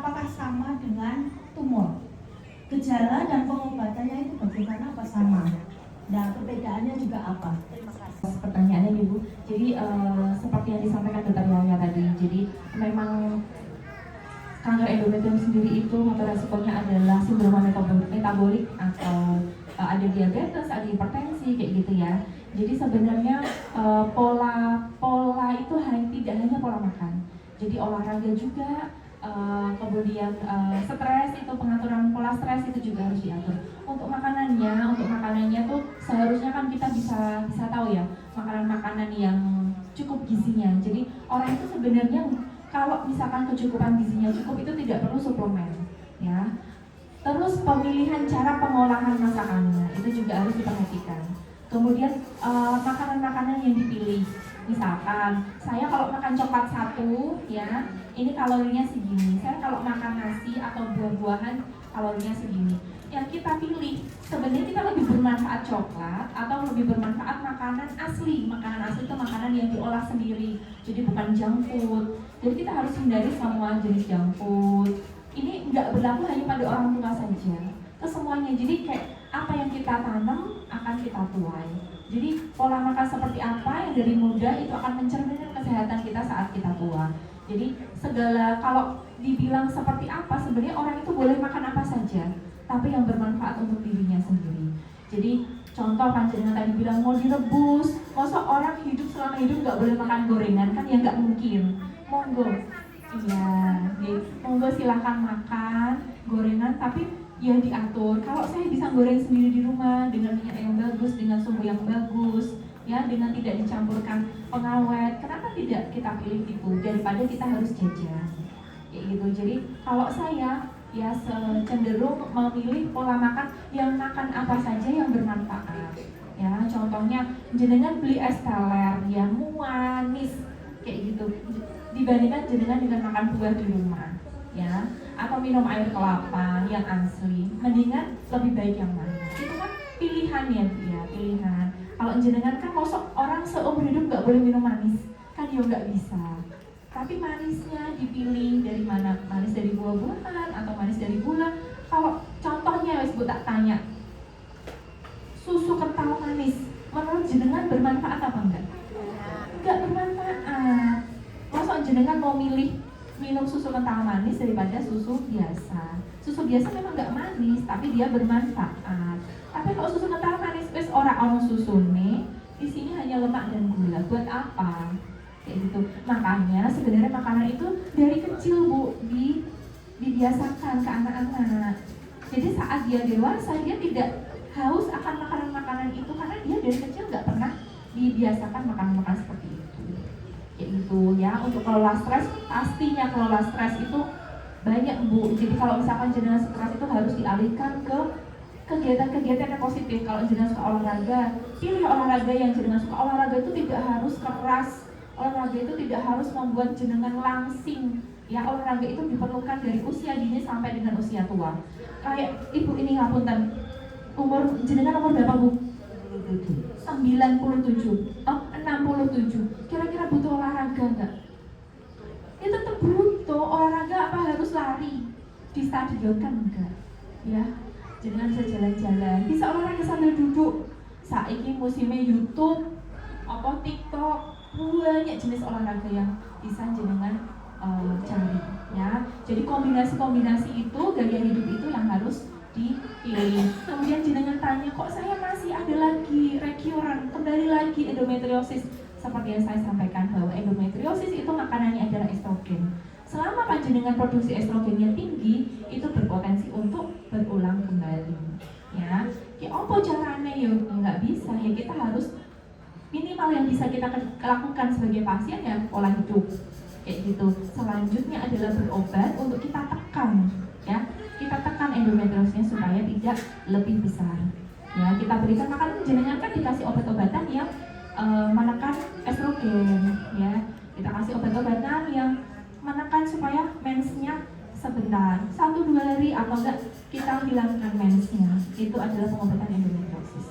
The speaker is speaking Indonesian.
apakah sama dengan tumor? Gejala dan pengobatannya itu bagaimana, apa sama? Nah, perbedaannya juga apa? Terima kasih pertanyaannya Ibu. Jadi seperti yang disampaikan Dr. Yahya tadi, jadi memang kanker endometrium sendiri itu faktor resikonya adalah sindrom metabolik atau ada diabetes, ada hipertensi kayak gitu ya. Jadi sebenarnya pola itu tidak hanya pola makan. Jadi olahraga juga, kemudian stres itu, pengaturan pola stres itu juga harus diatur. Untuk makanannya tuh seharusnya kan kita bisa tahu ya makanan-makanan yang cukup gizinya. Jadi orang itu sebenarnya kalau misalkan kecukupan gizinya cukup itu tidak perlu suplemen, ya. Terus pemilihan cara pengolahan masakannya itu juga harus diperhatikan. Kemudian makanan-makanan yang dipilih, misalkan saya kalau makan coklat satu, ya, ini kalorinya segini. Saya kalau makan nasi atau buah-buahan kalorinya segini. Yang kita pilih, sebenarnya kita lebih bermanfaat coklat atau lebih bermanfaat makanan asli. Makanan asli itu makanan yang diolah sendiri, jadi bukan junk food. Jadi kita harus hindari semua jenis junk food. Ini nggak berlaku hanya pada orang tua saja, ke semuanya. Jadi kayak apa yang kita tanam akan kita tuai. Jadi pola makan seperti apa yang dari muda itu akan mencerminkan kesehatan kita saat kita tua. Jadi segala, kalau dibilang seperti apa, sebenarnya orang itu boleh makan apa saja, tapi yang bermanfaat untuk dirinya sendiri. Jadi contoh panjenengan tadi bilang mau direbus, masa orang hidup selama hidup nggak boleh makan gorengan, kan ya nggak mungkin. Monggo, iya, monggo silahkan makan gorengan, tapi ya diatur. Kalau saya bisa goreng sendiri di rumah dengan minyak yang bagus, dengan suhu yang bagus, ya, dengan tidak dicampurkan pengawet, kenapa tidak kita pilih itu daripada kita harus jajan, kayak gitu. Jadi kalau saya ya cenderung memilih pola makan yang makan apa saja yang bermanfaat. Ya, contohnya jenengan beli es teler yang manis kayak gitu, dibandingkan jenengan dengan makan buah di rumah, ya, atau minum air kelapa yang asli, mendingan lebih baik yang mana? Itu kan pilihan ya, pilihan. Kalau jenengan kan mosok orang seumur hidup nggak boleh minum manis, kan ya nggak bisa. Tapi manisnya dipilih dari mana? Manis dari buah-buahan atau manis dari gula. Kalau contohnya wes Bu tak tanya, susu kental manis, menurut jenengan bermanfaat apa enggak? Enggak bermanfaat. Masa jenengan mau milih minum susu kental manis daripada susu biasa? Susu biasa memang enggak manis, tapi dia bermanfaat. Tapi kalau susu kental manis, wes orang susu nih, di sini hanya lemak dan gula. Buat apa? Kayak gitu. Makanya sebenarnya makanan itu dari kecil Bu dibiasakan ke anak-anak. Jadi saat dia dewasa dia tidak haus akan makanan-makanan itu karena dia dari kecil nggak pernah dibiasakan makan seperti itu. Kayak gitu ya. Untuk kelola stres, pastinya kelola stres itu banyak Bu. Jadi kalau misalkan jenengan stres itu harus dialihkan ke kegiatan-kegiatan yang positif. Kalau jenengan suka olahraga, pilih olahraga yang jenengan suka. Olahraga itu tidak harus keras. Olahraga itu tidak harus membuat jenengan langsing. Ya, olahraga itu diperlukan dari usia dini sampai dengan usia tua. Kayak Ibu ini ngapunten, jenengan umur berapa Bu? 97. Oh, 67. Kira-kira butuh olahraga enggak? Ya tetap butuh olahraga. Apa harus lari di stadion kan enggak? Ya, jenengan bisa jalan-jalan, bisa olahraga sambil duduk. Saiki musimnya YouTube, apa TikTok, banyak jenis olahraga yang bisa jenengan cari, ya. Jadi kombinasi itu, gaya hidup itu yang harus dipilih. Kemudian jenengan tanya, kok saya masih ada lagi recurrent, kembali lagi endometriosis. Seperti yang saya sampaikan bahwa endometriosis itu makanannya adalah estrogen. Selama panjenengan produksi estrogennya tinggi, itu berpotensi untuk berulang kembali, ya. Apa caranya ya? Nggak bisa, ya kita harus minimal yang bisa kita lakukan sebagai pasien ya pola hidup kayak gitu. Selanjutnya adalah berobat untuk kita tekan, ya, kita tekan endometriosisnya supaya tidak lebih besar, ya. Kita berikan makan, jenengan kan dikasih obat-obatan yang menekan estrogen, ya. Kita kasih obat-obatan yang menekan supaya mensnya sebentar, 1-2 hari atau enggak kita hilangkan mensnya. Itu adalah pengobatan endometriosis.